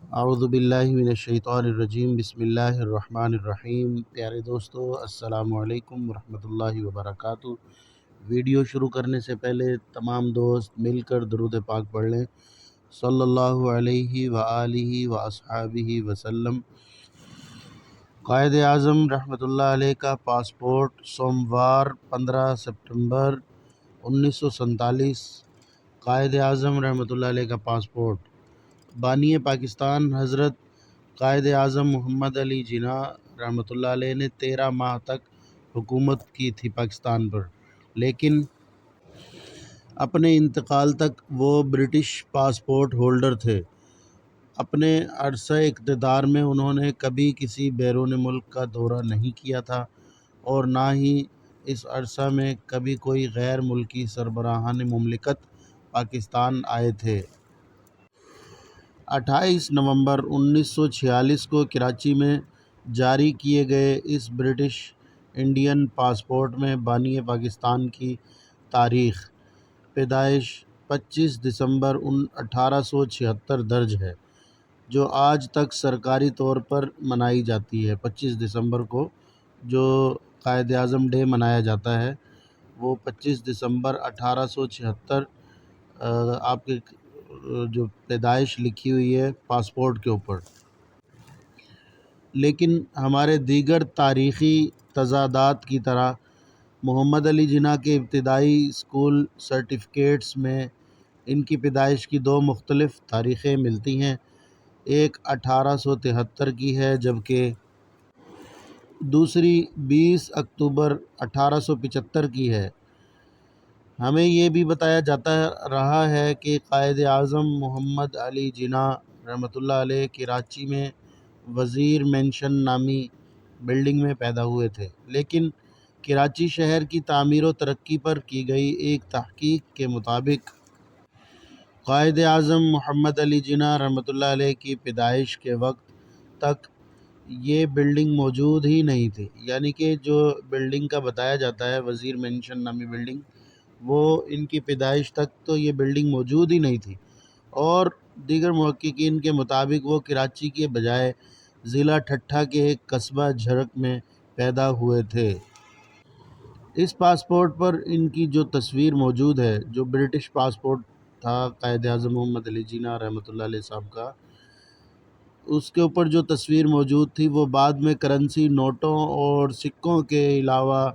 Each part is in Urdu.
اعوذ باللہ من الشیطان الرجیم، بسم اللہ الرحمن الرحیم۔ پیارے دوستو، السلام علیکم ورحمۃ اللہ وبرکاتہ۔ ویڈیو شروع کرنے سے پہلے تمام دوست مل کر درود پاک پڑھ لیں، صلی اللہ علیہ وآلہ واصحابہ وسلم۔ قائد اعظم رحمۃ اللہ علیہ کا پاسپورٹ سوموار 15 ستمبر 1947۔ قائد اعظم رحمۃ اللہ علیہ کا پاسپورٹ۔ بانی پاکستان حضرت قائد اعظم محمد علی جناح رحمۃ اللہ علیہ نے 13 ماہ تک حکومت کی تھی پاکستان پر، لیکن اپنے انتقال تک وہ برٹش پاسپورٹ ہولڈر تھے۔ اپنے عرصہ اقتدار میں انہوں نے کبھی کسی بیرون ملک کا دورہ نہیں کیا تھا اور نہ ہی اس عرصہ میں کبھی کوئی غیر ملکی سربراہان مملکت پاکستان آئے تھے۔ 28 نومبر 1946 کو کراچی میں جاری کیے گئے اس برٹش انڈین پاسپورٹ میں بانی پاکستان کی تاریخ پیدائش 25 دسمبر 1876 درج ہے، جو آج تک سرکاری طور پر منائی جاتی ہے۔ 25 دسمبر کو جو قائد اعظم ڈے منایا جاتا ہے وہ 25 دسمبر 1876 آپ کے جو پیدائش لکھی ہوئی ہے پاسپورٹ کے اوپر۔ لیکن ہمارے دیگر تاریخی تضادات کی طرح محمد علی جناح کے ابتدائی اسکول سرٹیفکیٹس میں ان کی پیدائش کی دو مختلف تاریخیں ملتی ہیں، ایک 1873 کی ہے جبکہ دوسری 20 اکتوبر 1875 کی ہے۔ ہمیں یہ بھی بتایا جاتا رہا ہے کہ قائد اعظم محمد علی جناح رحمۃ اللہ علیہ کراچی میں وزیر مینشن نامی بلڈنگ میں پیدا ہوئے تھے، لیکن کراچی شہر کی تعمیر و ترقی پر کی گئی ایک تحقیق کے مطابق قائد اعظم محمد علی جناح رحمۃ اللہ علیہ کی پیدائش کے وقت تک یہ بلڈنگ موجود ہی نہیں تھی، یعنی کہ جو بلڈنگ کا بتایا جاتا ہے وزیر مینشن نامی بلڈنگ، وہ ان کی پیدائش تک تو یہ بلڈنگ موجود ہی نہیں تھی، اور دیگر محققین کے مطابق وہ کراچی کے بجائے ضلع ٹھٹھہ کے ایک قصبہ جھرک میں پیدا ہوئے تھے۔ اس پاسپورٹ پر ان کی جو تصویر موجود ہے، جو برٹش پاسپورٹ تھا قائد اعظم محمد علی جناح رحمۃ اللہ علیہ صاحب کا، اس کے اوپر جو تصویر موجود تھی وہ بعد میں کرنسی نوٹوں اور سکوں کے علاوہ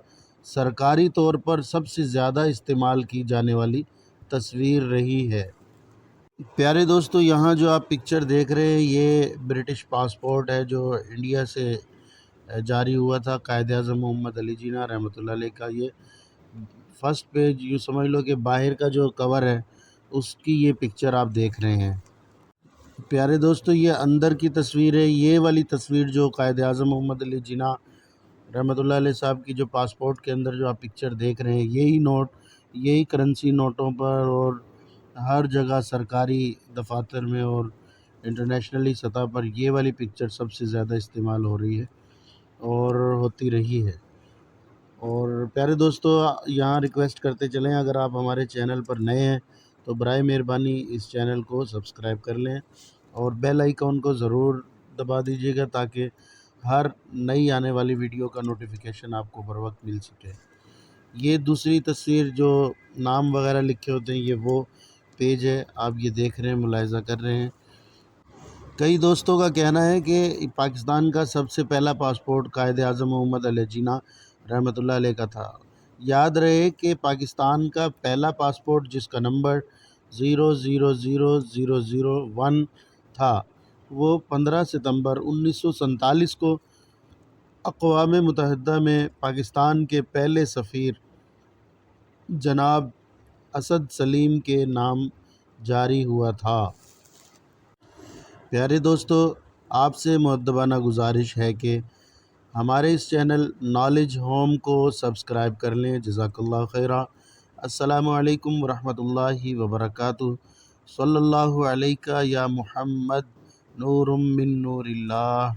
سرکاری طور پر سب سے زیادہ استعمال کی جانے والی تصویر رہی ہے۔ پیارے دوستو، یہاں جو آپ پکچر دیکھ رہے ہیں یہ برٹش پاسپورٹ ہے جو انڈیا سے جاری ہوا تھا قائد اعظم محمد علی جناح رحمۃ اللہ علیہ کا۔ یہ فرسٹ پیج یوں سمجھ لو کہ باہر کا جو کور ہے اس کی یہ پکچر آپ دیکھ رہے ہیں۔ پیارے دوستو، یہ اندر کی تصویر ہے۔ یہ والی تصویر جو قائد اعظم محمد علی جناح رحمۃ اللہ علیہ صاحب کی جو پاسپورٹ کے اندر جو آپ پکچر دیکھ رہے ہیں، یہی نوٹ، یہی کرنسی نوٹوں پر اور ہر جگہ سرکاری دفاتر میں اور انٹرنیشنلی سطح پر یہ والی پکچر سب سے زیادہ استعمال ہو رہی ہے اور ہوتی رہی ہے۔ اور پیارے دوستو، یہاں ریکویسٹ کرتے چلیں، اگر آپ ہمارے چینل پر نئے ہیں تو برائے مہربانی اس چینل کو سبسکرائب کر لیں اور بیل آئیکن کو ضرور دبا دیجیے گا تاکہ ہر نئی آنے والی ویڈیو کا نوٹیفیکیشن آپ کو بر وقت مل سکے۔ یہ دوسری تصویر جو نام وغیرہ لکھے ہوتے ہیں یہ وہ پیج ہے، آپ یہ دیکھ رہے ہیں، ملاحظہ کر رہے ہیں۔ کئی دوستوں کا کہنا ہے کہ پاکستان کا سب سے پہلا پاسپورٹ قائد اعظم محمد علی جناح رحمۃ اللہ علیہ کا تھا۔ یاد رہے کہ پاکستان کا پہلا پاسپورٹ جس کا نمبر 000001 تھا، وہ 15 ستمبر 1947 کو اقوام متحدہ میں پاکستان کے پہلے سفیر جناب اسد سلیم کے نام جاری ہوا تھا۔ پیارے دوستو، آپ سے مؤدبانہ گزارش ہے کہ ہمارے اس چینل نالج ہوم کو سبسکرائب کر لیں۔ جزاک اللہ خیرہ۔ السلام علیکم ورحمۃ اللہ وبرکاتہ۔ صلی اللہ علیہ یا محمد نور من نور اللہ۔